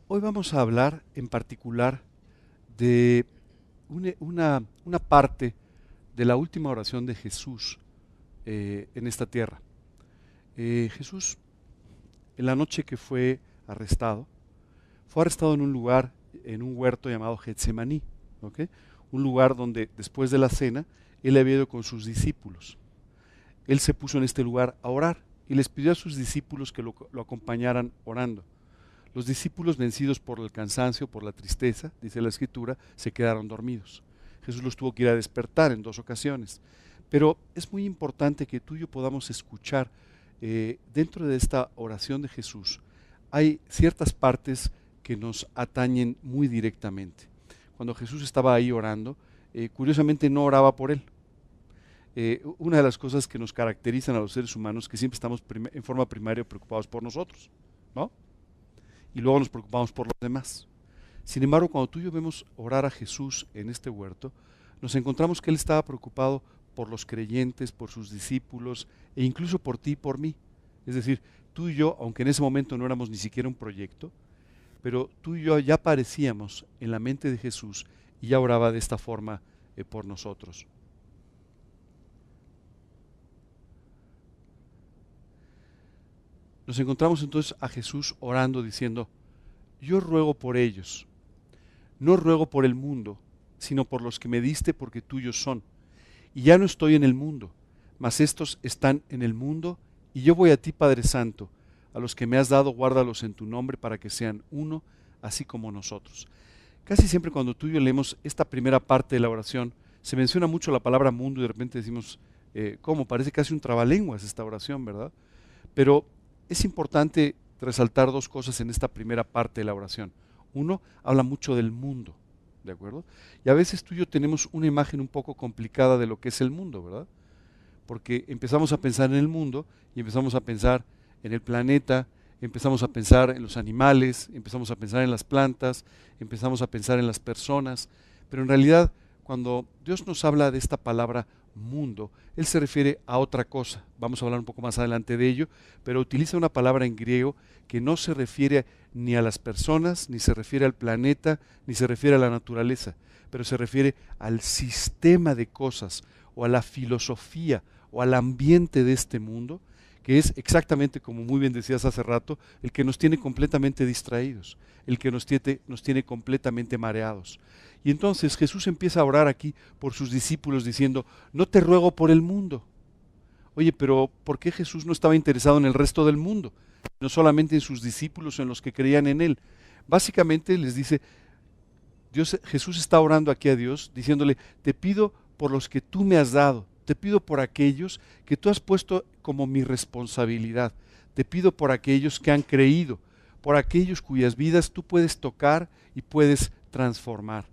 Hoy vamos a hablar en particular de una parte de la última oración de Jesús en esta tierra. Jesús, en la noche que fue arrestado en un lugar, en un huerto llamado Getsemaní, ¿ok? Un lugar donde después de la cena él había ido con sus discípulos. Él se puso en este lugar a orar y les pidió a sus discípulos que lo acompañaran orando. Los discípulos, vencidos por el cansancio, por la tristeza, dice la Escritura, se quedaron dormidos. Jesús los tuvo que ir a despertar en 2 ocasiones. Pero es muy importante que tú y yo podamos escuchar dentro de esta oración de Jesús. Hay ciertas partes que nos atañen muy directamente. Cuando Jesús estaba ahí orando, curiosamente no oraba por él. Una de las cosas que nos caracterizan a los seres humanos es que siempre estamos en forma primaria preocupados por nosotros, ¿no? Y luego nos preocupamos por los demás. Sin embargo, cuando tú y yo vemos orar a Jesús en este huerto, nos encontramos que Él estaba preocupado por los creyentes, por sus discípulos e incluso por ti y por mí. Es decir, tú y yo, aunque en ese momento no éramos ni siquiera un proyecto, pero tú y yo ya aparecíamos en la mente de Jesús y ya oraba de esta forma por nosotros. Nos encontramos entonces a Jesús orando diciendo: yo ruego por ellos, no ruego por el mundo, sino por los que me diste porque tuyos son. Y ya no estoy en el mundo, mas estos están en el mundo, y yo voy a ti, Padre Santo, a los que me has dado, guárdalos en tu nombre para que sean uno, así como nosotros. Casi siempre cuando tú y yo leemos esta primera parte de la oración, se menciona mucho la palabra mundo y de repente decimos, ¿cómo? Parece casi un trabalenguas esta oración, ¿verdad? Pero es importante resaltar 2 cosas en esta primera parte de la oración. Uno, habla mucho del mundo, ¿de acuerdo? Y a veces tú y yo tenemos una imagen un poco complicada de lo que es el mundo, ¿verdad? Porque empezamos a pensar en el mundo y empezamos a pensar en el planeta, empezamos a pensar en los animales, empezamos a pensar en las plantas, empezamos a pensar en las personas, pero en realidad cuando Dios nos habla de esta palabra mundo, Él se refiere a otra cosa. Vamos a hablar un poco más adelante de ello, pero utiliza una palabra en griego que no se refiere ni a las personas, ni se refiere al planeta, ni se refiere a la naturaleza, pero se refiere al sistema de cosas o a la filosofía o al ambiente de este mundo, que es exactamente como muy bien decías hace rato, el que nos tiene completamente distraídos, el que nos tiene completamente mareados. Y entonces Jesús empieza a orar aquí por sus discípulos diciendo: no te ruego por el mundo. Oye, pero ¿por qué Jesús no estaba interesado en el resto del mundo? No solamente en sus discípulos, en los que creían en Él. Básicamente les dice, Jesús está orando aquí a Dios, diciéndole: te pido por los que tú me has dado, te pido por aquellos que tú has puesto como mi responsabilidad, te pido por aquellos que han creído, por aquellos cuyas vidas tú puedes tocar y puedes transformar.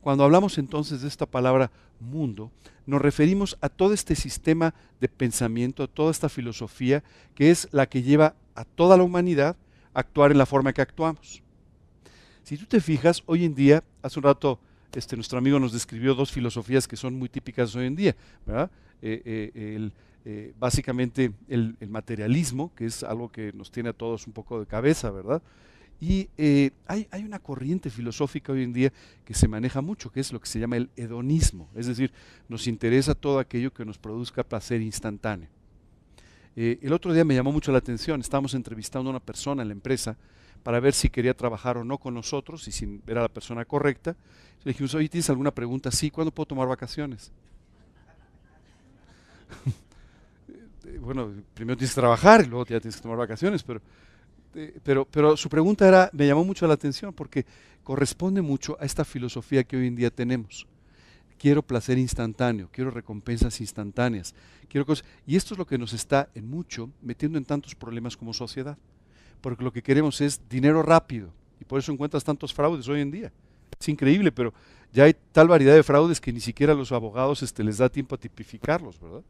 Cuando hablamos entonces de esta palabra mundo, nos referimos a todo este sistema de pensamiento, a toda esta filosofía que es la que lleva a toda la humanidad a actuar en la forma que actuamos. Si tú te fijas, hoy en día, hace un rato nuestro amigo nos describió 2 filosofías que son muy típicas hoy en día, ¿verdad? Básicamente el materialismo, que es algo que nos tiene a todos un poco de cabeza, ¿verdad? Y hay una corriente filosófica hoy en día que se maneja mucho, que es lo que se llama el hedonismo, es decir, nos interesa todo aquello que nos produzca placer instantáneo. El otro día me llamó mucho la atención, estábamos entrevistando a una persona en la empresa para ver si quería trabajar o no con nosotros y si era la persona correcta. Le dijimos: oye, ¿tienes alguna pregunta? Sí. ¿Cuándo puedo tomar vacaciones? Bueno, primero tienes que trabajar y luego ya tienes que tomar vacaciones, pero su pregunta me llamó mucho la atención porque corresponde mucho a esta filosofía que hoy en día tenemos. Quiero placer instantáneo, quiero recompensas instantáneas, quiero cosas. Y esto es lo que nos está en mucho metiendo en tantos problemas como sociedad. Porque lo que queremos es dinero rápido y por eso encuentras tantos fraudes hoy en día. Es increíble, pero ya hay tal variedad de fraudes que ni siquiera a los abogados les da tiempo a tipificarlos, ¿verdad?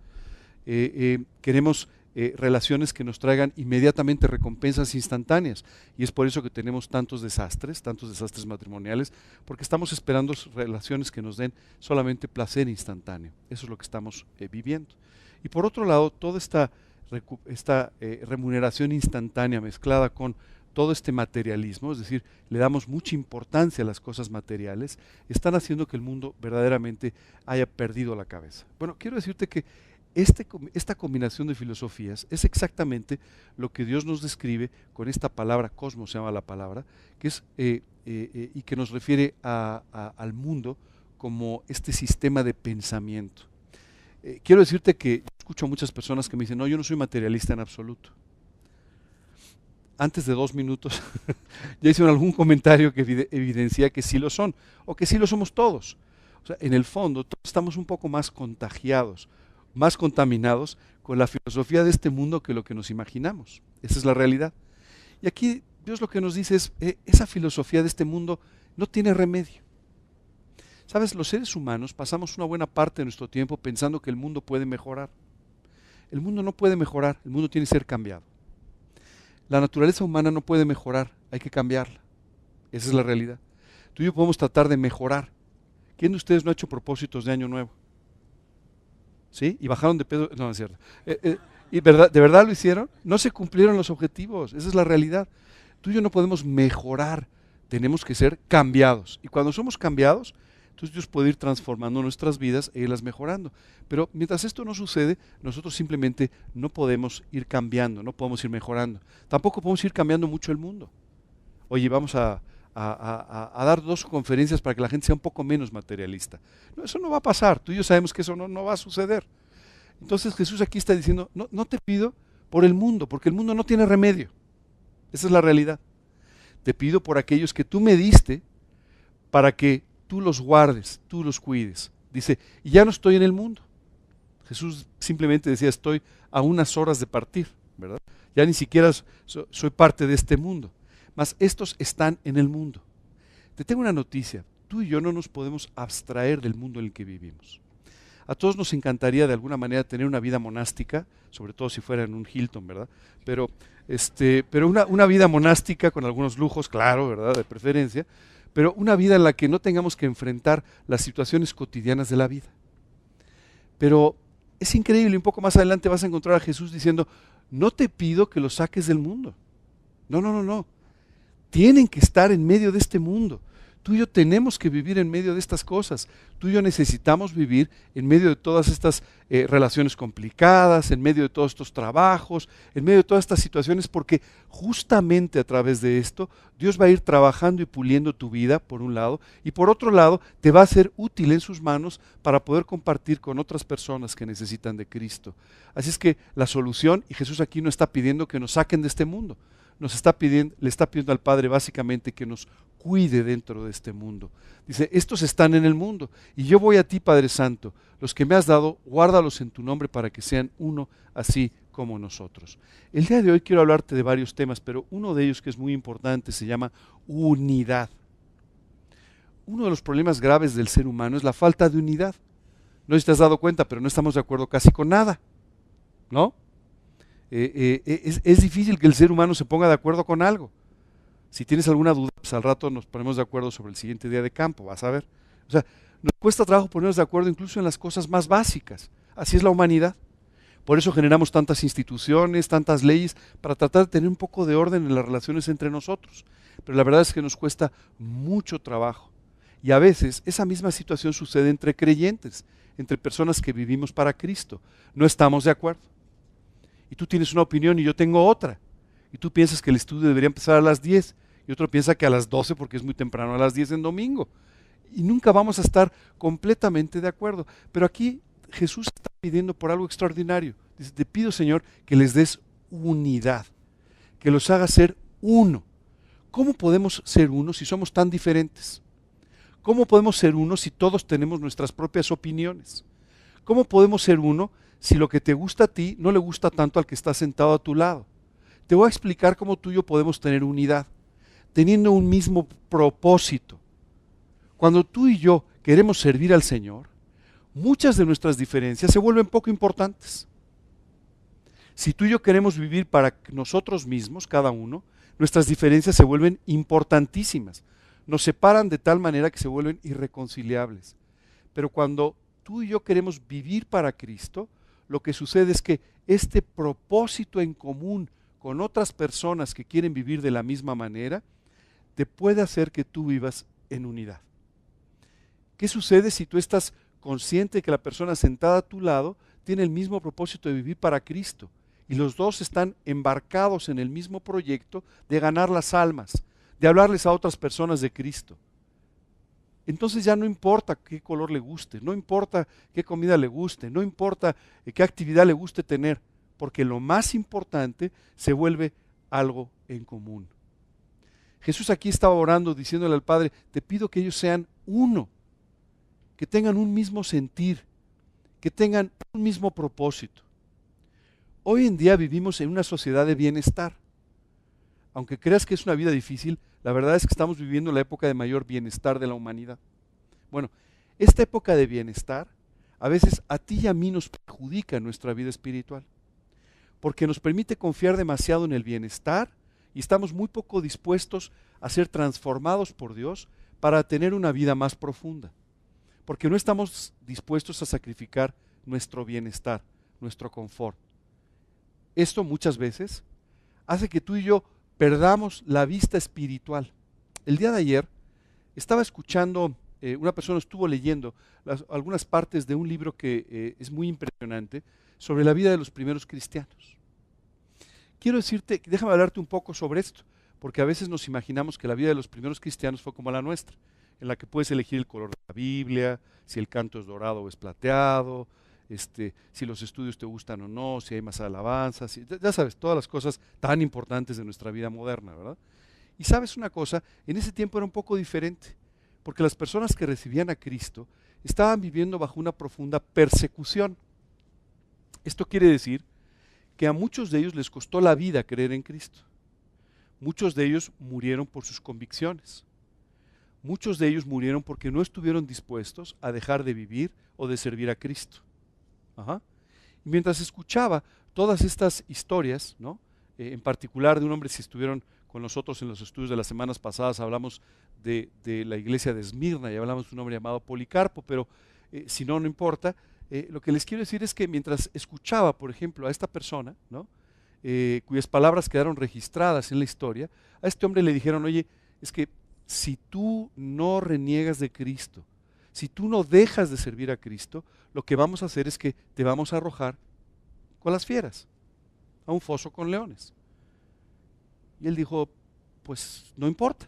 Queremos relaciones que nos traigan inmediatamente recompensas instantáneas y es por eso que tenemos tantos desastres matrimoniales, porque estamos esperando relaciones que nos den solamente placer instantáneo. Eso es lo que estamos viviendo. Y por otro lado, toda esta remuneración instantánea mezclada con todo este materialismo, es decir, le damos mucha importancia a las cosas materiales, están haciendo que el mundo verdaderamente haya perdido la cabeza. Bueno, quiero decirte que esta combinación de filosofías es exactamente lo que Dios nos describe con esta palabra, cosmos se llama la palabra, que es, y que nos refiere al mundo como este sistema de pensamiento. Quiero decirte que escucho a muchas personas que me dicen, no, yo no soy materialista en absoluto. Antes de 2 minutos ya hicieron algún comentario que evidencia que sí lo son, o que sí lo somos todos. O sea, en el fondo, todos estamos un poco más contagiados, más contaminados con la filosofía de este mundo que lo que nos imaginamos. Esa es la realidad. Y aquí Dios lo que nos dice es, esa filosofía de este mundo no tiene remedio. Sabes, los seres humanos pasamos una buena parte de nuestro tiempo pensando que el mundo puede mejorar. El mundo no puede mejorar, el mundo tiene que ser cambiado. La naturaleza humana no puede mejorar, hay que cambiarla. Esa es la realidad. Tú y yo podemos tratar de mejorar. ¿Quién de ustedes no ha hecho propósitos de año nuevo? ¿Sí? Y bajaron de peso. No, no es cierto. ¿Y de verdad lo hicieron? No se cumplieron los objetivos, esa es la realidad. Tú y yo no podemos mejorar, tenemos que ser cambiados. Y cuando somos cambiados, entonces Dios puede ir transformando nuestras vidas e irlas mejorando. Pero mientras esto no sucede, nosotros simplemente no podemos ir cambiando, no podemos ir mejorando. Tampoco podemos ir cambiando mucho el mundo. Oye, vamos a dar 2 conferencias para que la gente sea un poco menos materialista. No, eso no va a pasar, tú y yo sabemos que eso no va a suceder. Entonces Jesús aquí está diciendo, no te pido por el mundo, porque el mundo no tiene remedio. Esa es la realidad. Te pido por aquellos que tú me diste para que tú los guardes, tú los cuides. Dice, y ya no estoy en el mundo. Jesús simplemente decía, estoy a unas horas de partir, ¿verdad? Ya ni siquiera soy parte de este mundo. Mas estos están en el mundo. Te tengo una noticia, tú y yo no nos podemos abstraer del mundo en el que vivimos. A todos nos encantaría de alguna manera tener una vida monástica, sobre todo si fuera en un Hilton, ¿verdad? Pero una vida monástica con algunos lujos, claro, ¿verdad? De preferencia, pero una vida en la que no tengamos que enfrentar las situaciones cotidianas de la vida. Pero es increíble, un poco más adelante vas a encontrar a Jesús diciendo, no te pido que los saques del mundo. No. Tienen que estar en medio de este mundo. Tú y yo tenemos que vivir en medio de estas cosas. Tú y yo necesitamos vivir en medio de todas estas relaciones complicadas, en medio de todos estos trabajos, en medio de todas estas situaciones, porque justamente a través de esto Dios va a ir trabajando y puliendo tu vida, por un lado, y por otro lado te va a ser útil en sus manos para poder compartir con otras personas que necesitan de Cristo. Así es que la solución, y Jesús aquí no está pidiendo que nos saquen de este mundo, le está pidiendo al Padre básicamente que nos cuide dentro de este mundo. Dice, estos están en el mundo y yo voy a ti, Padre Santo, los que me has dado, guárdalos en tu nombre para que sean uno así como nosotros. El día de hoy quiero hablarte de varios temas, pero uno de ellos que es muy importante se llama unidad. Uno de los problemas graves del ser humano es la falta de unidad. No sé si te has dado cuenta, pero no estamos de acuerdo casi con nada, ¿no? Es difícil que el ser humano se ponga de acuerdo con algo. Si tienes alguna duda, pues al rato nos ponemos de acuerdo sobre el siguiente día de campo, vas a ver. O sea, nos cuesta trabajo ponernos de acuerdo incluso en las cosas más básicas. Así es la humanidad. Por eso generamos tantas instituciones, tantas leyes, para tratar de tener un poco de orden en las relaciones entre nosotros. Pero la verdad es que nos cuesta mucho trabajo. Y a veces esa misma situación sucede entre creyentes, entre personas que vivimos para Cristo. No estamos de acuerdo. Y tú tienes una opinión y yo tengo otra. Y tú piensas que el estudio debería empezar a las 10 y otro piensa que a las 12 porque es muy temprano a las 10 en domingo. Y nunca vamos a estar completamente de acuerdo. Pero aquí Jesús está pidiendo por algo extraordinario. Dice, te pido, Señor, que les des unidad, que los hagas ser uno. ¿Cómo podemos ser uno si somos tan diferentes? ¿Cómo podemos ser uno si todos tenemos nuestras propias opiniones? ¿Cómo podemos ser uno si lo que te gusta a ti no le gusta tanto al que está sentado a tu lado? Te voy a explicar cómo tú y yo podemos tener unidad, teniendo un mismo propósito. Cuando tú y yo queremos servir al Señor, muchas de nuestras diferencias se vuelven poco importantes. Si tú y yo queremos vivir para nosotros mismos, cada uno, nuestras diferencias se vuelven importantísimas. Nos separan de tal manera que se vuelven irreconciliables. Pero cuando tú y yo queremos vivir para Cristo, lo que sucede es que este propósito en común con otras personas que quieren vivir de la misma manera, te puede hacer que tú vivas en unidad. ¿Qué sucede si tú estás consciente de que la persona sentada a tu lado tiene el mismo propósito de vivir para Cristo y los dos están embarcados en el mismo proyecto de ganar las almas, de hablarles a otras personas de Cristo? Entonces ya no importa qué color le guste, no importa qué comida le guste, no importa qué actividad le guste tener, porque lo más importante se vuelve algo en común. Jesús aquí estaba orando diciéndole al Padre, te pido que ellos sean uno, que tengan un mismo sentir, que tengan un mismo propósito. Hoy en día vivimos en una sociedad de bienestar. Aunque creas que es una vida difícil, la verdad es que estamos viviendo la época de mayor bienestar de la humanidad. Bueno, esta época de bienestar a veces a ti y a mí nos perjudica en nuestra vida espiritual, porque nos permite confiar demasiado en el bienestar y estamos muy poco dispuestos a ser transformados por Dios para tener una vida más profunda, porque no estamos dispuestos a sacrificar nuestro bienestar, nuestro confort. Esto muchas veces hace que tú y yo perdamos la vista espiritual. El día de ayer estaba escuchando, una persona estuvo leyendo algunas partes de un libro que es muy impresionante sobre la vida de los primeros cristianos. Quiero decirte, déjame hablarte un poco sobre esto, porque a veces nos imaginamos que la vida de los primeros cristianos fue como la nuestra, en la que puedes elegir el color de la Biblia, si el canto es dorado o es plateado, si los estudios te gustan o no, si hay más alabanzas, ya sabes, todas las cosas tan importantes de nuestra vida moderna, ¿verdad? Y sabes una cosa, en ese tiempo era un poco diferente, porque las personas que recibían a Cristo estaban viviendo bajo una profunda persecución. Esto quiere decir que a muchos de ellos les costó la vida creer en Cristo. Muchos de ellos murieron por sus convicciones. Muchos de ellos murieron porque no estuvieron dispuestos a dejar de vivir o de servir a Cristo. Ajá. Y mientras escuchaba todas estas historias, ¿no? En particular de un hombre, si estuvieron con nosotros en los estudios de las semanas pasadas, hablamos de la iglesia de Esmirna y hablamos de un hombre llamado Policarpo, pero si no, no importa. Lo que les quiero decir es que mientras escuchaba, por ejemplo, a esta persona, ¿no? Cuyas palabras quedaron registradas en la historia, a este hombre le dijeron, oye, es que si tú no reniegas de Cristo, si tú no dejas de servir a Cristo, lo que vamos a hacer es que te vamos a arrojar con las fieras, a un foso con leones. Y él dijo, pues no importa.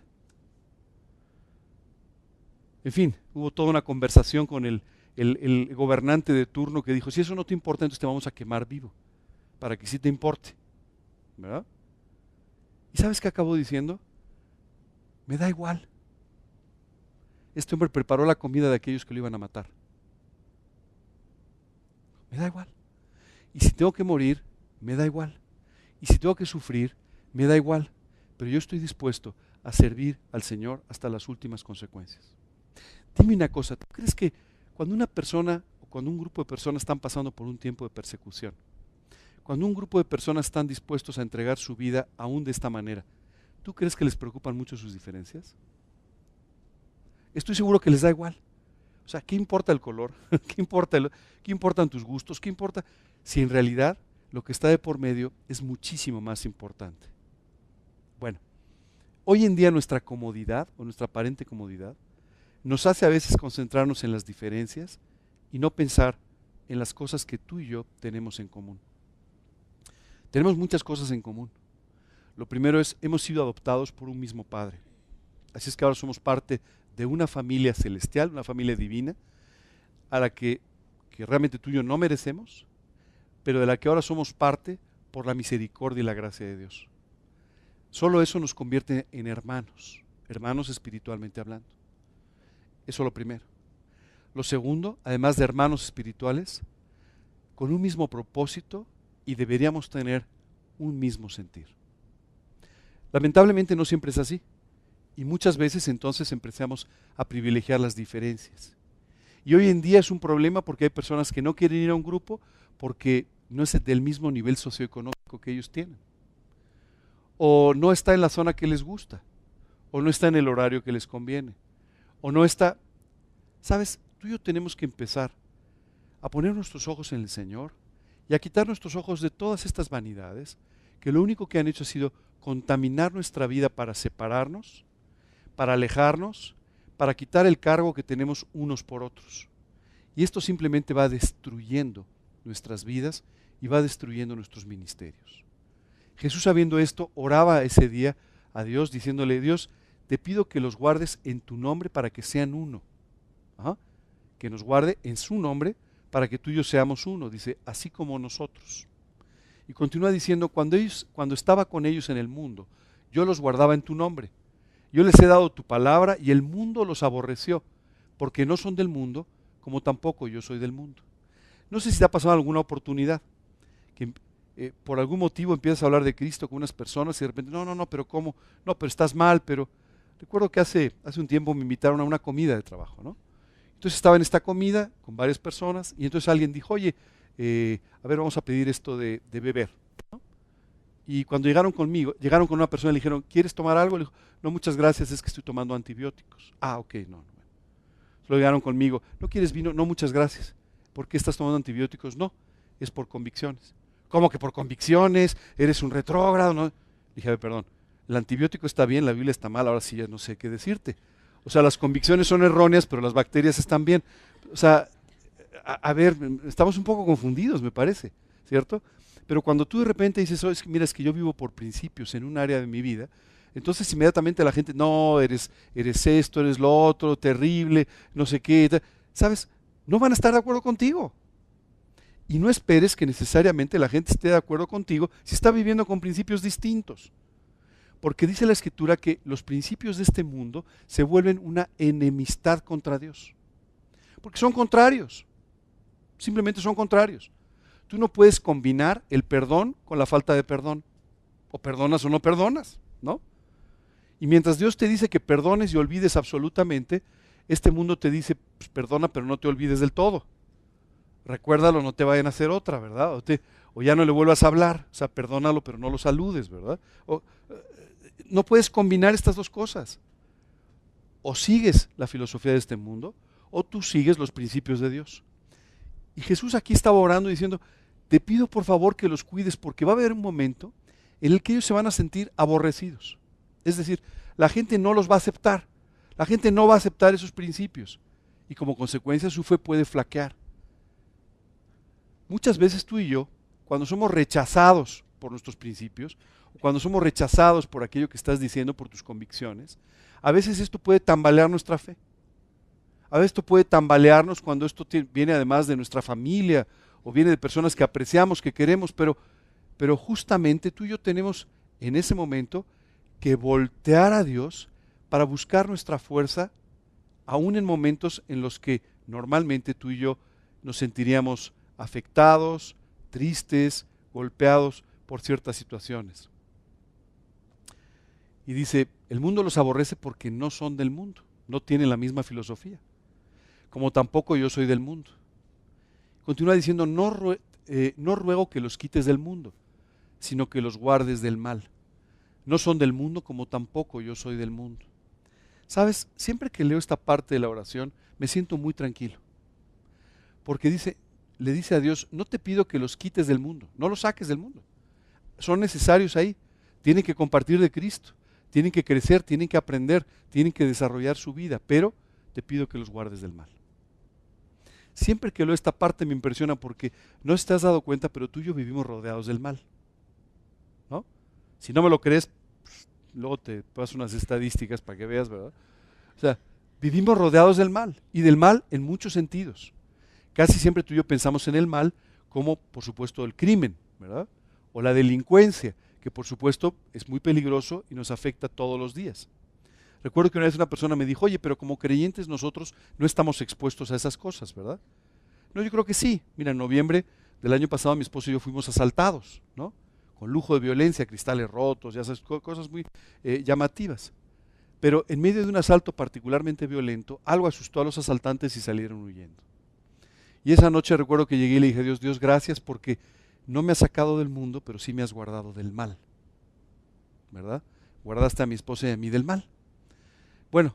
En fin, hubo toda una conversación con el gobernante de turno que dijo, si eso no te importa, entonces te vamos a quemar vivo, para que sí te importe, ¿verdad? ¿Y sabes qué acabó diciendo? Me da igual. Este hombre preparó la comida de aquellos que lo iban a matar. Me da igual. Y si tengo que morir, me da igual. Y si tengo que sufrir, me da igual. Pero yo estoy dispuesto a servir al Señor hasta las últimas consecuencias. Dime una cosa, ¿tú crees que cuando una persona o cuando un grupo de personas están pasando por un tiempo de persecución, cuando un grupo de personas están dispuestos a entregar su vida aún de esta manera, ¿tú crees que les preocupan mucho sus diferencias? Estoy seguro que les da igual. O sea, ¿qué importa el color? ¿Qué importan tus gustos? ¿Qué importa? Si en realidad lo que está de por medio es muchísimo más importante. Bueno, hoy en día nuestra comodidad o nuestra aparente comodidad nos hace a veces concentrarnos en las diferencias y no pensar en las cosas que tú y yo tenemos en común. Tenemos muchas cosas en común. Lo primero es, hemos sido adoptados por un mismo Padre. Así es que ahora somos parte de una familia celestial, una familia divina, a la que realmente tú y yo no merecemos, pero de la que ahora somos parte por la misericordia y la gracia de Dios. Solo eso nos convierte en hermanos, hermanos espiritualmente hablando. Eso es lo primero. Lo segundo, además de hermanos espirituales, con un mismo propósito y deberíamos tener un mismo sentir. Lamentablemente no siempre es así. Y muchas veces entonces empezamos a privilegiar las diferencias. Y hoy en día es un problema porque hay personas que no quieren ir a un grupo porque no es del mismo nivel socioeconómico que ellos tienen. O no está en la zona que les gusta. O no está en el horario que les conviene. O no está... ¿Sabes? Tú y yo tenemos que empezar a poner nuestros ojos en el Señor y a quitar nuestros ojos de todas estas vanidades que lo único que han hecho ha sido contaminar nuestra vida para separarnos, para alejarnos, para quitar el cargo que tenemos unos por otros. Y esto simplemente va destruyendo nuestras vidas y va destruyendo nuestros ministerios. Jesús, sabiendo esto, oraba ese día a Dios diciéndole: Dios, te pido que los guardes en tu nombre para que sean uno. Ajá. Que nos guarde en su nombre para que tú y yo seamos uno. Dice, así como nosotros. Y continúa diciendo, cuando estaba con ellos en el mundo, yo los guardaba en tu nombre. Yo les he dado tu palabra y el mundo los aborreció, porque no son del mundo, como tampoco yo soy del mundo. No sé si te ha pasado alguna oportunidad, que por algún motivo empiezas a hablar de Cristo con unas personas y de repente, no, pero ¿cómo? No, pero estás mal, pero... Recuerdo que hace un tiempo me invitaron a una comida de trabajo, ¿no? Entonces estaba en esta comida con varias personas y entonces alguien dijo, oye, a ver, vamos a pedir esto de beber, ¿no? Y cuando llegaron conmigo, llegaron con una persona y le dijeron, ¿quieres tomar algo? Le dijo, no, muchas gracias, es que estoy tomando antibióticos. Ah, ok, no. Bueno. Luego llegaron conmigo, ¿no quieres vino? No, muchas gracias. ¿Por qué estás tomando antibióticos? No, es por convicciones. ¿Cómo que por convicciones? ¿Eres un retrógrado? No. Dije, a ver, perdón, el antibiótico está bien, la Biblia está mal, ahora sí ya no sé qué decirte. O sea, las convicciones son erróneas, pero las bacterias están bien. O sea, a ver, estamos un poco confundidos, me parece, ¿cierto? Pero cuando tú de repente dices, oh, mira, es que yo vivo por principios en un área de mi vida, entonces inmediatamente la gente, no, eres esto, eres lo otro, terrible, no sé qué, ¿sabes? No van a estar de acuerdo contigo. Y no esperes que necesariamente la gente esté de acuerdo contigo si está viviendo con principios distintos. Porque dice la Escritura que los principios de este mundo se vuelven una enemistad contra Dios. Porque son contrarios. Simplemente son contrarios. Tú no puedes combinar el perdón con la falta de perdón. O perdonas o no perdonas, ¿no? Y mientras Dios te dice que perdones y olvides absolutamente, este mundo te dice, pues, perdona pero no te olvides del todo. Recuérdalo, no te vayan a hacer otra, ¿verdad? O ya no le vuelvas a hablar, o sea, perdónalo pero no lo saludes, ¿verdad? No puedes combinar estas dos cosas. O sigues la filosofía de este mundo, o tú sigues los principios de Dios. Y Jesús aquí estaba orando diciendo, te pido por favor que los cuides, porque va a haber un momento en el que ellos se van a sentir aborrecidos. Es decir, la gente no los va a aceptar. La gente no va a aceptar esos principios. Y como consecuencia su fe puede flaquear. Muchas veces tú y yo, cuando somos rechazados por nuestros principios, o cuando somos rechazados por aquello que estás diciendo, por tus convicciones, a veces esto puede tambalear nuestra fe. A veces esto puede tambalearnos cuando esto viene además de nuestra familia, o viene de personas que apreciamos, que queremos, pero justamente tú y yo tenemos en ese momento que voltear a Dios para buscar nuestra fuerza, aún en momentos en los que normalmente tú y yo nos sentiríamos afectados, tristes, golpeados por ciertas situaciones. Y dice, el mundo los aborrece porque no son del mundo, no tienen la misma filosofía, como tampoco yo soy del mundo. Continúa diciendo, no ruego que los quites del mundo, sino que los guardes del mal. No son del mundo como tampoco yo soy del mundo. ¿Sabes? Siempre que leo esta parte de la oración me siento muy tranquilo. Porque le dice a Dios, no te pido que los quites del mundo, no los saques del mundo. Son necesarios ahí, tienen que compartir de Cristo, tienen que crecer, tienen que aprender, tienen que desarrollar su vida, pero te pido que los guardes del mal. Siempre que leo esta parte me impresiona porque no te has dado cuenta, pero tú y yo vivimos rodeados del mal, ¿no? Si no me lo crees, pues, luego te paso unas estadísticas para que veas, ¿verdad? O sea, vivimos rodeados del mal, y del mal en muchos sentidos. Casi siempre tú y yo pensamos en el mal como, por supuesto, el crimen, ¿verdad? O la delincuencia, que por supuesto es muy peligroso y nos afecta todos los días. Recuerdo que una vez una persona me dijo, oye, pero como creyentes nosotros no estamos expuestos a esas cosas, ¿verdad? No, yo creo que sí. Mira, en noviembre del año pasado mi esposo y yo fuimos asaltados, ¿no? Con lujo de violencia, cristales rotos, ya sabes, cosas muy llamativas. Pero en medio de un asalto particularmente violento, algo asustó a los asaltantes y salieron huyendo. Y esa noche recuerdo que llegué y le dije, Dios, gracias porque no me has sacado del mundo, pero sí me has guardado del mal, ¿verdad? Guardaste a mi esposa y a mí del mal. Bueno,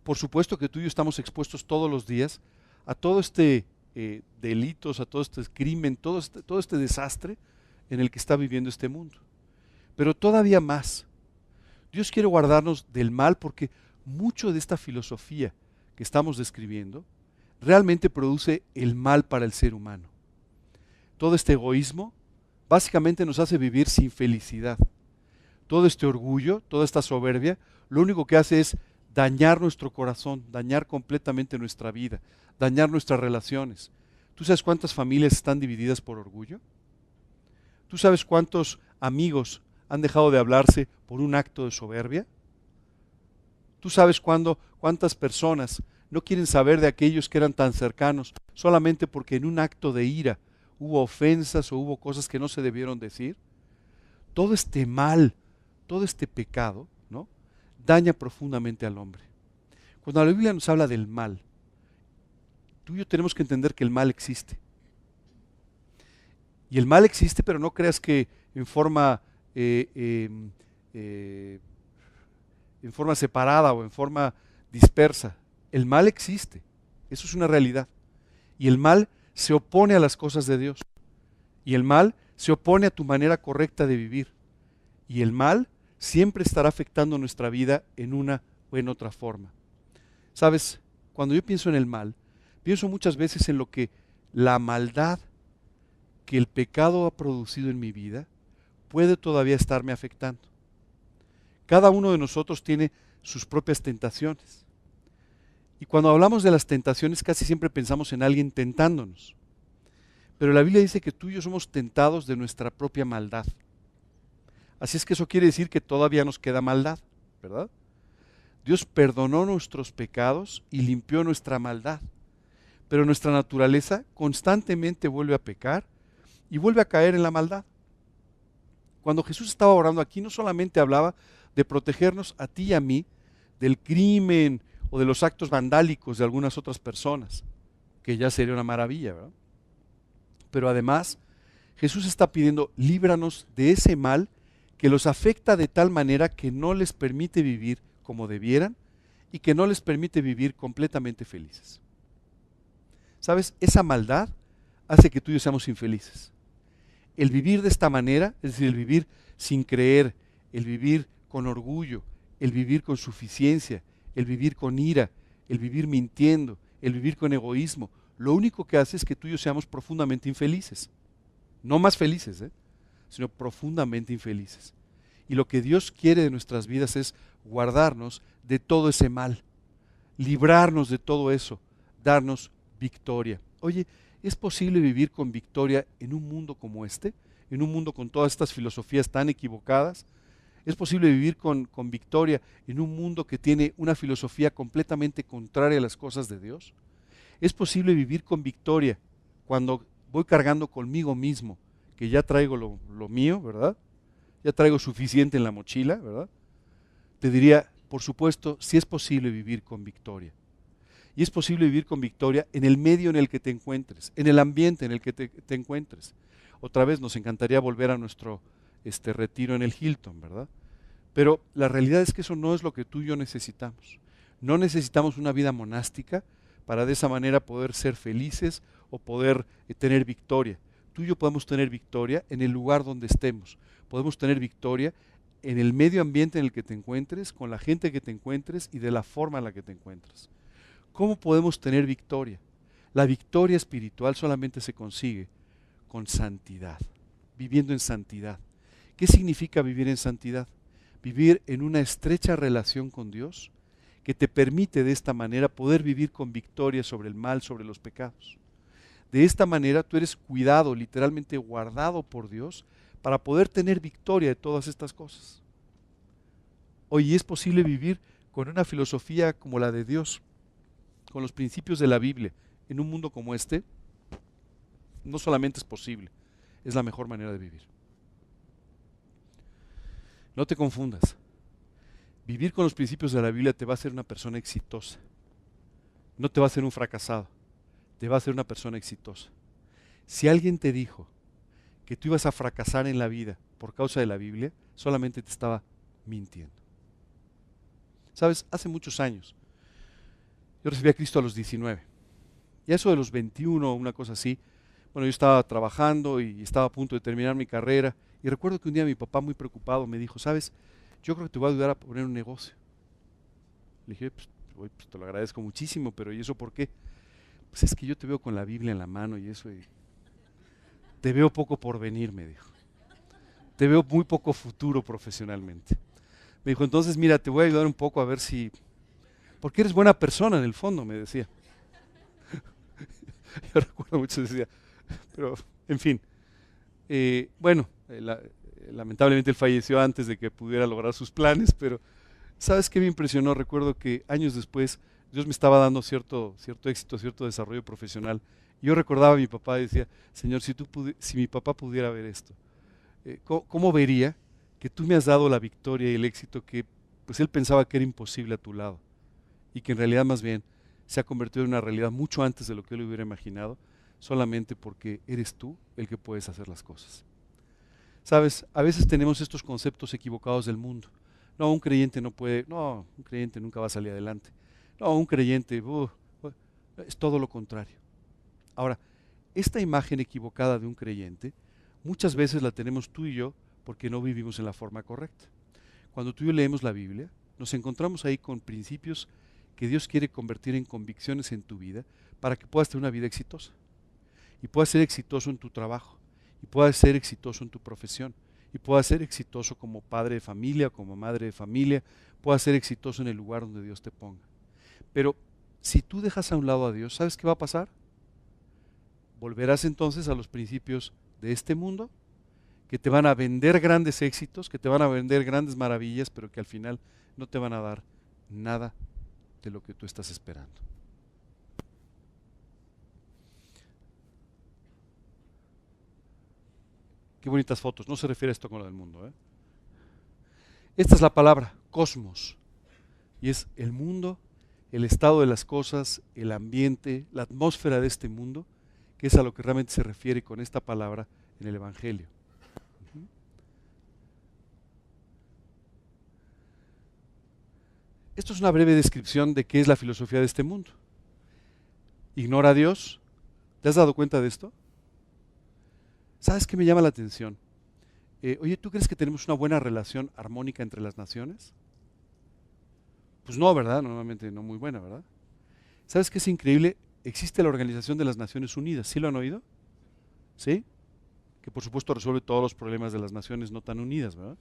por supuesto que tú y yo estamos expuestos todos los días a todo este delitos, a todo este crimen, todo este desastre en el que está viviendo este mundo. Pero todavía más, Dios quiere guardarnos del mal porque mucho de esta filosofía que estamos describiendo realmente produce el mal para el ser humano. Todo este egoísmo básicamente nos hace vivir sin felicidad. Todo este orgullo, toda esta soberbia, lo único que hace es dañar nuestro corazón, dañar completamente nuestra vida, dañar nuestras relaciones. ¿Tú sabes cuántas familias están divididas por orgullo? ¿Tú sabes cuántos amigos han dejado de hablarse por un acto de soberbia? ¿Tú sabes cuántas personas no quieren saber de aquellos que eran tan cercanos solamente porque en un acto de ira hubo ofensas o hubo cosas que no se debieron decir? Todo este mal, todo este pecado, ¿no?, daña profundamente al hombre. Cuando la Biblia nos habla del mal, tú y yo tenemos que entender que el mal existe. Y el mal existe, pero no creas que en forma separada o en forma dispersa. El mal existe, eso es una realidad. Y el mal se opone a las cosas de Dios. Y el mal se opone a tu manera correcta de vivir. Y el mal siempre estará afectando nuestra vida en una o en otra forma. Sabes, cuando yo pienso en el mal, pienso muchas veces en lo que la maldad que el pecado ha producido en mi vida puede todavía estarme afectando. Cada uno de nosotros tiene sus propias tentaciones. Y cuando hablamos de las tentaciones casi siempre pensamos en alguien tentándonos. Pero la Biblia dice que tú y yo somos tentados de nuestra propia maldad. Así es que eso quiere decir que todavía nos queda maldad, ¿verdad? Dios perdonó nuestros pecados y limpió nuestra maldad. Pero nuestra naturaleza constantemente vuelve a pecar y vuelve a caer en la maldad. Cuando Jesús estaba orando aquí, no solamente hablaba de protegernos a ti y a mí del crimen o de los actos vandálicos de algunas otras personas, que ya sería una maravilla, ¿verdad? Pero además, Jesús está pidiendo, líbranos de ese mal que los afecta de tal manera que no les permite vivir como debieran y que no les permite vivir completamente felices. ¿Sabes? Esa maldad hace que tú y yo seamos infelices. El vivir de esta manera, es decir, el vivir sin creer, el vivir con orgullo, el vivir con suficiencia, el vivir con ira, el vivir mintiendo, el vivir con egoísmo, lo único que hace es que tú y yo seamos profundamente infelices. No más felices, sino profundamente infelices. Y lo que Dios quiere de nuestras vidas es guardarnos de todo ese mal, librarnos de todo eso, darnos victoria. Oye, ¿es posible vivir con victoria en un mundo como este? En un mundo con todas estas filosofías tan equivocadas. ¿Es posible vivir con victoria en un mundo que tiene una filosofía completamente contraria a las cosas de Dios? ¿Es posible vivir con victoria cuando voy cargando conmigo mismo, que ya traigo lo mío, ¿verdad? Ya traigo suficiente en la mochila, ¿verdad? Te diría, por supuesto, sí es posible vivir con victoria. Y es posible vivir con victoria en el medio en el que te encuentres, en el ambiente en el que te encuentres. Otra vez nos encantaría volver a nuestro retiro en el Hilton, ¿verdad? Pero la realidad es que eso no es lo que tú y yo necesitamos. No necesitamos una vida monástica para de esa manera poder ser felices o poder tener victoria. Tú y yo podemos tener victoria en el lugar donde estemos. Podemos tener victoria en el medio ambiente en el que te encuentres, con la gente que te encuentres y de la forma en la que te encuentres. ¿Cómo podemos tener victoria? La victoria espiritual solamente se consigue con santidad, viviendo en santidad. ¿Qué significa vivir en santidad? Vivir en una estrecha relación con Dios que te permite de esta manera poder vivir con victoria sobre el mal, sobre los pecados. De esta manera tú eres cuidado, literalmente guardado por Dios para poder tener victoria de todas estas cosas. Hoy es posible vivir con una filosofía como la de Dios, con los principios de la Biblia, en un mundo como este. No solamente es posible, es la mejor manera de vivir. No te confundas. Vivir con los principios de la Biblia te va a hacer una persona exitosa. No te va a hacer un fracasado, te va a hacer una persona exitosa. Si alguien te dijo que tú ibas a fracasar en la vida por causa de la Biblia, solamente te estaba mintiendo. Sabes, hace muchos años, yo recibí a Cristo a los 19. Y a eso de los 21, una cosa así, bueno, yo estaba trabajando y estaba a punto de terminar mi carrera Y recuerdo que un día mi papá, muy preocupado, me dijo, ¿sabes? Yo creo que te voy a ayudar a poner un negocio. Le dije, pues te lo agradezco muchísimo, pero ¿y eso por qué? Pues es que yo te veo con la Biblia en la mano y eso, y te veo poco por venir, me dijo. Te veo muy poco futuro profesionalmente. Me dijo, entonces mira, te voy a ayudar un poco a ver si... Porque eres buena persona en el fondo, me decía. Yo recuerdo mucho, decía, pero en fin. Bueno, lamentablemente él falleció antes de que pudiera lograr sus planes, pero ¿sabes qué me impresionó? Recuerdo que años después Dios me estaba dando cierto éxito, cierto desarrollo profesional. Y yo recordaba a mi papá y decía, Señor, si mi papá pudiera ver esto, ¿cómo vería que tú me has dado la victoria y el éxito que pues él pensaba que era imposible a tu lado? Y que en realidad más bien se ha convertido en una realidad mucho antes de lo que él hubiera imaginado, solamente porque eres tú el que puedes hacer las cosas. Sabes, a veces tenemos estos conceptos equivocados del mundo. No, un creyente no puede, no, un creyente nunca va a salir adelante. No, un creyente, es todo lo contrario. Ahora, esta imagen equivocada de un creyente, muchas veces la tenemos tú y yo porque no vivimos en la forma correcta. Cuando tú y yo leemos la Biblia, nos encontramos ahí con principios que Dios quiere convertir en convicciones en tu vida para que puedas tener una vida exitosa. Y puedas ser exitoso en tu trabajo, y puedas ser exitoso en tu profesión, y puedas ser exitoso como padre de familia, como madre de familia, puedas ser exitoso en el lugar donde Dios te ponga. Pero si tú dejas a un lado a Dios, ¿sabes qué va a pasar? Volverás entonces a los principios de este mundo, que te van a vender grandes éxitos, que te van a vender grandes maravillas, pero que al final no te van a dar nada de lo que tú estás esperando. Qué bonitas fotos, no se refiere a esto con lo del mundo, ¿eh? Esta es la palabra, cosmos, y es el mundo, el estado de las cosas, el ambiente, la atmósfera de este mundo, que es a lo que realmente se refiere con esta palabra en el Evangelio. Esto es una breve descripción de qué es la filosofía de este mundo. Ignora a Dios. ¿Te has dado cuenta de esto? ¿Sabes qué me llama la atención? Oye, ¿tú crees que tenemos una buena relación armónica entre las naciones? Pues no, ¿verdad? Normalmente no muy buena, ¿verdad? ¿Sabes qué es increíble? Existe la Organización de las Naciones Unidas. ¿Sí lo han oído? ¿Sí? Que por supuesto resuelve todos los problemas de las naciones no tan unidas, ¿verdad?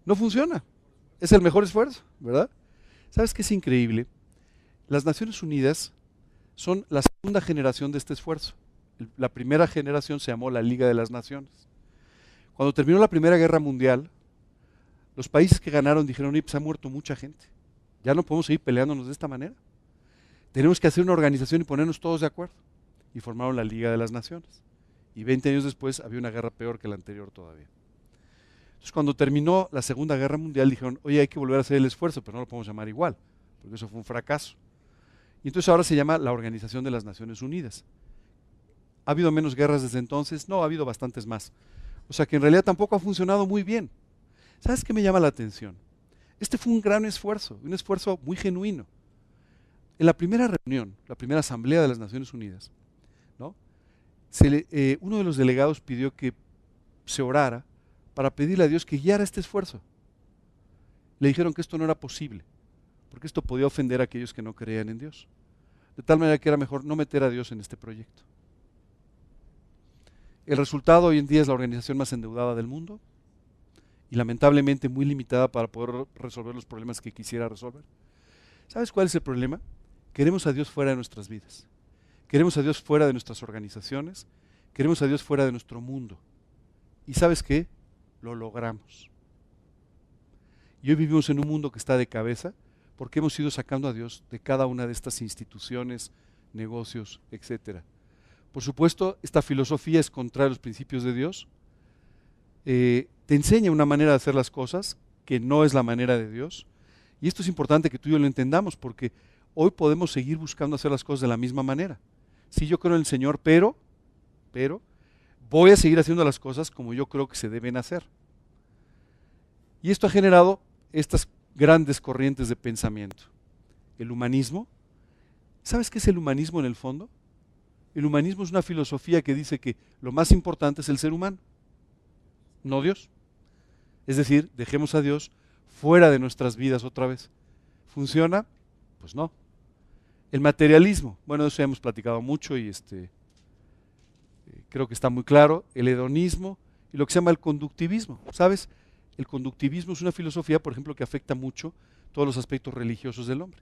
No funciona. Es el mejor esfuerzo, ¿verdad? ¿Sabes qué es increíble? Las Naciones Unidas son la segunda generación de este esfuerzo. La primera generación se llamó la Liga de las Naciones. Cuando terminó la Primera Guerra Mundial, los países que ganaron dijeron, pues ha muerto mucha gente. Ya no podemos seguir peleándonos de esta manera. Tenemos que hacer una organización y ponernos todos de acuerdo. Y formaron la Liga de las Naciones. Y 20 años después había una guerra peor que la anterior todavía. Entonces cuando terminó la Segunda Guerra Mundial dijeron, oye, hay que volver a hacer el esfuerzo, pero no lo podemos llamar igual, porque eso fue un fracaso. Y entonces ahora se llama la Organización de las Naciones Unidas. ¿Ha habido menos guerras desde entonces? No, ha habido bastantes más. O sea que en realidad tampoco ha funcionado muy bien. ¿Sabes qué me llama la atención? Este fue un gran esfuerzo, un esfuerzo muy genuino. En la primera reunión, la primera asamblea de las Naciones Unidas, ¿no? Uno de los delegados pidió que se orara para pedirle a Dios que guiara este esfuerzo. Le dijeron que esto no era posible, porque esto podía ofender a aquellos que no creían en Dios. De tal manera que era mejor no meter a Dios en este proyecto. El resultado hoy en día es la organización más endeudada del mundo y lamentablemente muy limitada para poder resolver los problemas que quisiera resolver. ¿Sabes cuál es el problema? Queremos a Dios fuera de nuestras vidas. Queremos a Dios fuera de nuestras organizaciones. Queremos a Dios fuera de nuestro mundo. ¿Y sabes qué? Lo logramos. Y hoy vivimos en un mundo que está de cabeza porque hemos ido sacando a Dios de cada una de estas instituciones, negocios, etcétera. Por supuesto, esta filosofía es contraria a los principios de Dios. Te enseña una manera de hacer las cosas que no es la manera de Dios. Y esto es importante que tú y yo lo entendamos porque hoy podemos seguir buscando hacer las cosas de la misma manera. Sí, yo creo en el Señor, pero voy a seguir haciendo las cosas como yo creo que se deben hacer. Y esto ha generado estas grandes corrientes de pensamiento. El humanismo. ¿Sabes qué es el humanismo en el fondo? El humanismo es una filosofía que dice que lo más importante es el ser humano. no Dios. Es decir, dejemos a Dios fuera de nuestras vidas otra vez. ¿Funciona? Pues no. El materialismo, bueno, de eso ya hemos platicado mucho y creo que está muy claro. El hedonismo y lo que se llama el conductivismo. ¿Sabes? El conductivismo es una filosofía, por ejemplo, que afecta mucho todos los aspectos religiosos del hombre.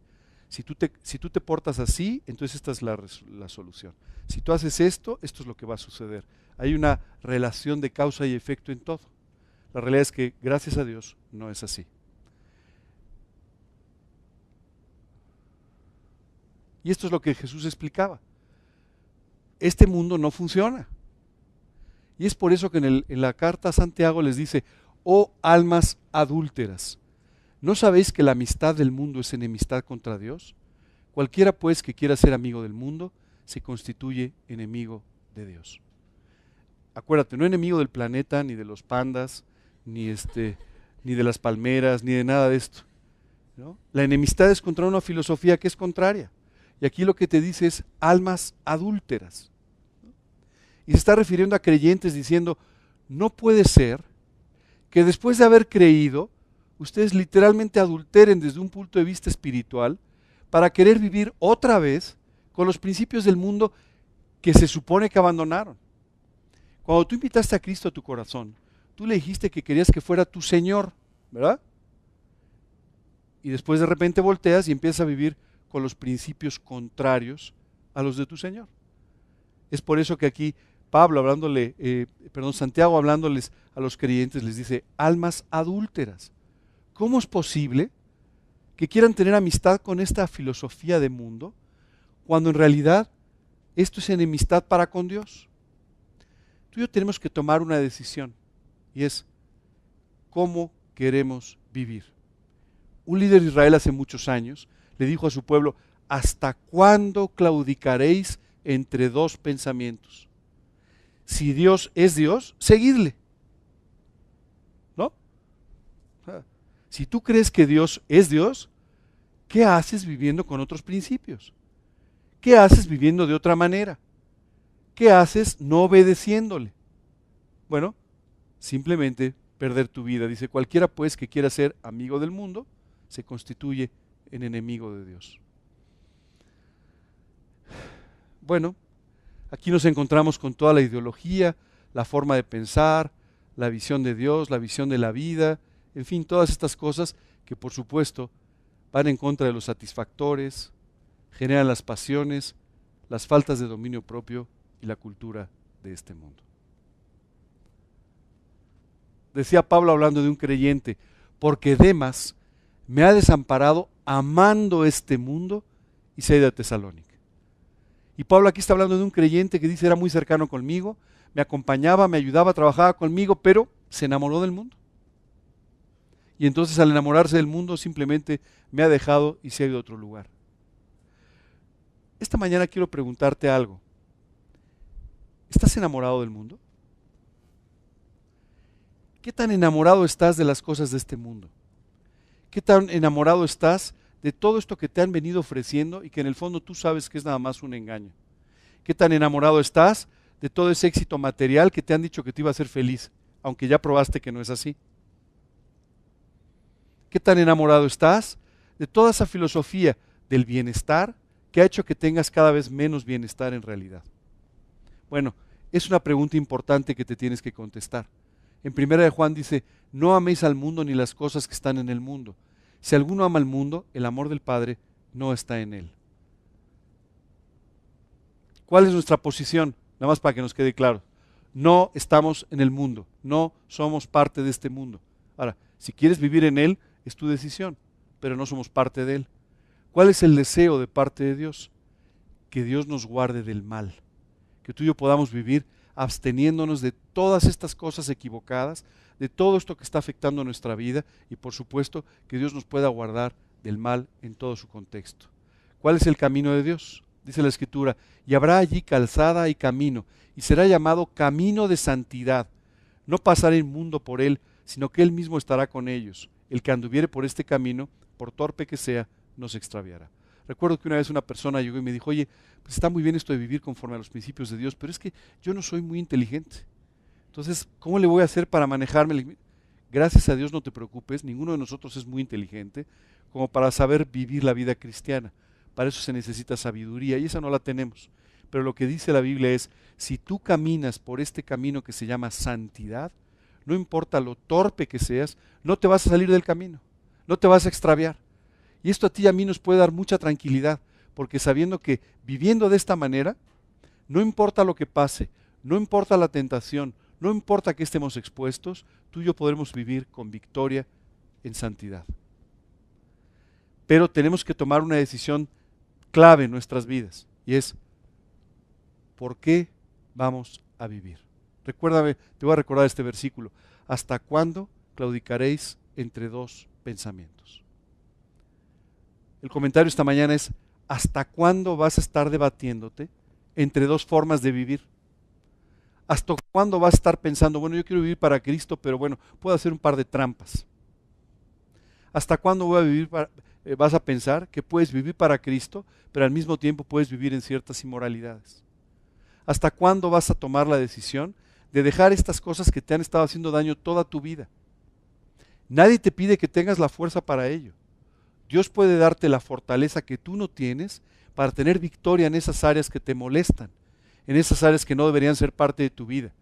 Si tú te portas así, entonces esta es la solución. Si tú haces esto, esto es lo que va a suceder. Hay una relación de causa y efecto en todo. La realidad es que, gracias a Dios, no es así. Y esto es lo que Jesús explicaba. Este mundo no funciona. Y es por eso que en la carta a Santiago les dice, oh almas adúlteras, ¿no sabéis que la amistad del mundo es enemistad contra Dios? Cualquiera pues que quiera ser amigo del mundo, se constituye enemigo de Dios. Acuérdate, no enemigo del planeta, ni de los pandas, ni de las palmeras, ni de nada de esto, ¿no? La enemistad es contra una filosofía que es contraria. Y aquí lo que te dice es almas adúlteras. Y se está refiriendo a creyentes diciendo, no puede ser que después de haber creído, ustedes literalmente adulteren desde un punto de vista espiritual para querer vivir otra vez con los principios del mundo que se supone que abandonaron. Cuando tú invitaste a Cristo a tu corazón, tú le dijiste que querías que fuera tu Señor, ¿verdad? Y después de repente volteas y empiezas a vivir con los principios contrarios a los de tu Señor. Es por eso que aquí Santiago hablándoles a los creyentes les dice, almas adúlteras. ¿Cómo es posible que quieran tener amistad con esta filosofía de mundo cuando en realidad esto es enemistad para con Dios? Tú y yo tenemos que tomar una decisión y es cómo queremos vivir. Un líder de Israel hace muchos años le dijo a su pueblo, ¿hasta cuándo claudicaréis entre dos pensamientos? Si Dios es Dios, seguidle, ¿no? Si tú crees que Dios es Dios, ¿qué haces viviendo con otros principios? ¿Qué haces viviendo de otra manera? ¿Qué haces no obedeciéndole? Bueno, simplemente perder tu vida. Dice, cualquiera pues que quiera ser amigo del mundo, se constituye en enemigo de Dios. Bueno, aquí nos encontramos con toda la ideología, la forma de pensar, la visión de Dios, la visión de la vida, en fin, todas estas cosas que por supuesto van en contra de los satisfactores, generan las pasiones, las faltas de dominio propio y la cultura de este mundo. Decía Pablo hablando de un creyente, porque Demas me ha desamparado amando este mundo y se ha ido a Tesalónica. Y Pablo aquí está hablando de un creyente que dice era muy cercano conmigo, me acompañaba, me ayudaba, trabajaba conmigo, pero se enamoró del mundo. Y entonces al enamorarse del mundo simplemente me ha dejado y se ha ido a otro lugar. Esta mañana quiero preguntarte algo. ¿Estás enamorado del mundo? ¿Qué tan enamorado estás de las cosas de este mundo? ¿Qué tan enamorado estás de todo esto que te han venido ofreciendo y que en el fondo tú sabes que es nada más un engaño? ¿Qué tan enamorado estás de todo ese éxito material que te han dicho que te iba a hacer feliz, aunque ya probaste que no es así? ¿Qué tan enamorado estás de toda esa filosofía del bienestar que ha hecho que tengas cada vez menos bienestar en realidad? Bueno, es una pregunta importante que te tienes que contestar. En 1 de Juan dice, no améis al mundo ni las cosas que están en el mundo. Si alguno ama al mundo, el amor del Padre no está en él. ¿Cuál es nuestra posición? Nada más para que nos quede claro. No estamos en el mundo, no somos parte de este mundo. Ahora, si quieres vivir en él, es tu decisión, pero no somos parte de él. ¿Cuál es el deseo de parte de Dios? Que Dios nos guarde del mal, que tú y yo podamos vivir absteniéndonos de todas estas cosas equivocadas, de todo esto que está afectando nuestra vida y por supuesto que Dios nos pueda guardar del mal en todo su contexto. ¿Cuál es el camino de Dios? Dice la Escritura, y habrá allí calzada y camino, y será llamado camino de santidad. No pasará inmundo por él, sino que él mismo estará con ellos. El que anduviere por este camino, por torpe que sea, no se extraviará. Recuerdo que una vez una persona llegó y me dijo, oye, pues está muy bien esto de vivir conforme a los principios de Dios, pero es que yo no soy muy inteligente. Entonces, ¿cómo le voy a hacer para manejarme? Gracias a Dios, no te preocupes, ninguno de nosotros es muy inteligente como para saber vivir la vida cristiana. Para eso se necesita sabiduría y esa no la tenemos. Pero lo que dice la Biblia es, si tú caminas por este camino que se llama santidad, no importa lo torpe que seas, no te vas a salir del camino, no te vas a extraviar. Y esto a ti y a mí nos puede dar mucha tranquilidad, porque sabiendo que viviendo de esta manera, no importa lo que pase, no importa la tentación, no importa que estemos expuestos, tú y yo podremos vivir con victoria en santidad. Pero tenemos que tomar una decisión clave en nuestras vidas, y es, ¿por qué vamos a vivir? Recuérdame, te voy a recordar este versículo. ¿Hasta cuándo claudicaréis entre dos pensamientos? El comentario esta mañana es, ¿hasta cuándo vas a estar debatiéndote entre dos formas de vivir? ¿Hasta cuándo vas a estar pensando, bueno, yo quiero vivir para Cristo, pero bueno, puedo hacer un par de trampas? ¿Hasta cuándo vas a pensar que puedes vivir para Cristo, pero al mismo tiempo puedes vivir en ciertas inmoralidades? ¿Hasta cuándo vas a tomar la decisión de dejar estas cosas que te han estado haciendo daño toda tu vida? Nadie te pide que tengas la fuerza para ello. Dios puede darte la fortaleza que tú no tienes para tener victoria en esas áreas que te molestan, en esas áreas que no deberían ser parte de tu vida.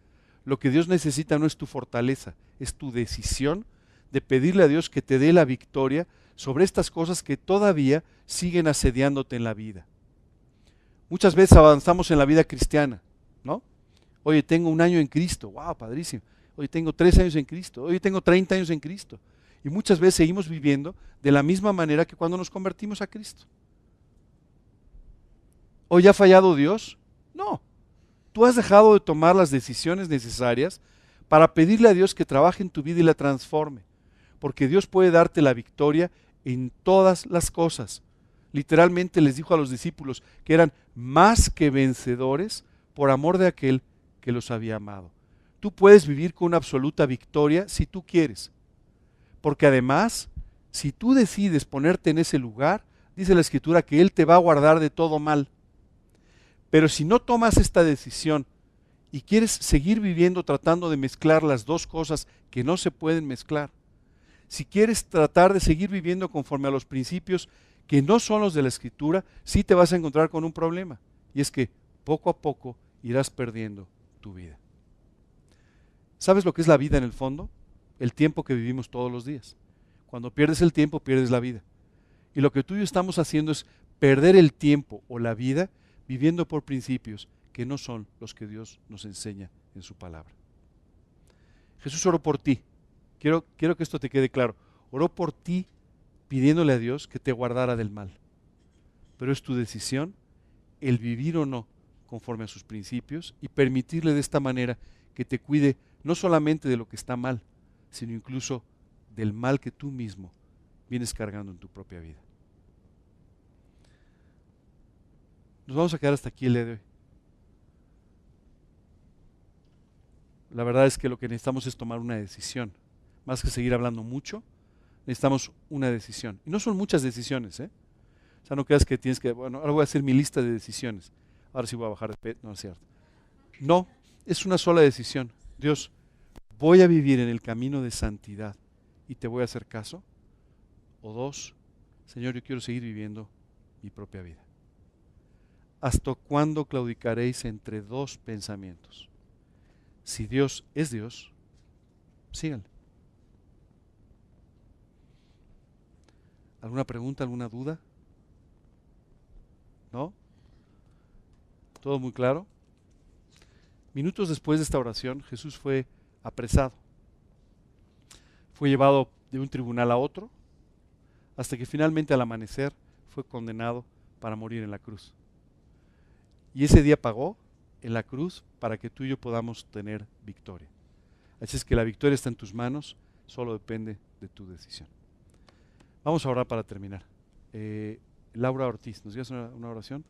Lo que Dios necesita no es tu fortaleza, es tu decisión de pedirle a Dios que te dé la victoria sobre estas cosas que todavía siguen asediándote en la vida. Muchas veces avanzamos en la vida cristiana, ¿no? Oye, tengo 1 año en Cristo, wow, padrísimo. Oye, tengo 3 años en Cristo, oye, tengo 30 años en Cristo. Y muchas veces seguimos viviendo de la misma manera que cuando nos convertimos a Cristo. ¿Hoy ha fallado Dios? No. Tú has dejado de tomar las decisiones necesarias para pedirle a Dios que trabaje en tu vida y la transforme. Porque Dios puede darte la victoria en todas las cosas. Literalmente les dijo a los discípulos que eran más que vencedores por amor de aquel que los había amado. Tú puedes vivir con una absoluta victoria si tú quieres. Porque además, si tú decides ponerte en ese lugar, dice la Escritura que Él te va a guardar de todo mal. Pero si no tomas esta decisión y quieres seguir viviendo tratando de mezclar las dos cosas que no se pueden mezclar, si quieres tratar de seguir viviendo conforme a los principios que no son los de la Escritura, sí te vas a encontrar con un problema. Y es que poco a poco irás perdiendo tu vida. ¿Sabes lo que es la vida en el fondo? El tiempo que vivimos todos los días. Cuando pierdes el tiempo, pierdes la vida. Y lo que tú y yo estamos haciendo es perder el tiempo o la vida viviendo por principios que no son los que Dios nos enseña en su palabra. Jesús oró por ti. Quiero que esto te quede claro. Oró por ti pidiéndole a Dios que te guardara del mal. Pero es tu decisión el vivir o no conforme a sus principios y permitirle de esta manera que te cuide no solamente de lo que está mal, sino incluso del mal que tú mismo vienes cargando en tu propia vida. Nos vamos a quedar hasta aquí el día de hoy. La verdad es que lo que necesitamos es tomar una decisión. Más que seguir hablando mucho, necesitamos una decisión. Y no son muchas decisiones, ¿eh? O sea, no creas que tienes que, bueno, ahora voy a hacer mi lista de decisiones. Ahora sí voy a bajar de peso. No es cierto. No, es una sola decisión. Dios, voy a vivir en el camino de santidad y te voy a hacer caso. O 2, Señor, yo quiero seguir viviendo mi propia vida. ¿Hasta cuándo claudicaréis entre dos pensamientos? Si Dios es Dios, síganle. ¿Alguna pregunta, alguna duda? ¿No? ¿Todo muy claro? Minutos después de esta oración, Jesús fue apresado. Fue llevado de un tribunal a otro, hasta que finalmente al amanecer fue condenado para morir en la cruz. Y ese día pagó en la cruz para que tú y yo podamos tener victoria. Así es que la victoria está en tus manos, solo depende de tu decisión. Vamos a orar para terminar. Laura Ortiz, ¿nos digas una oración?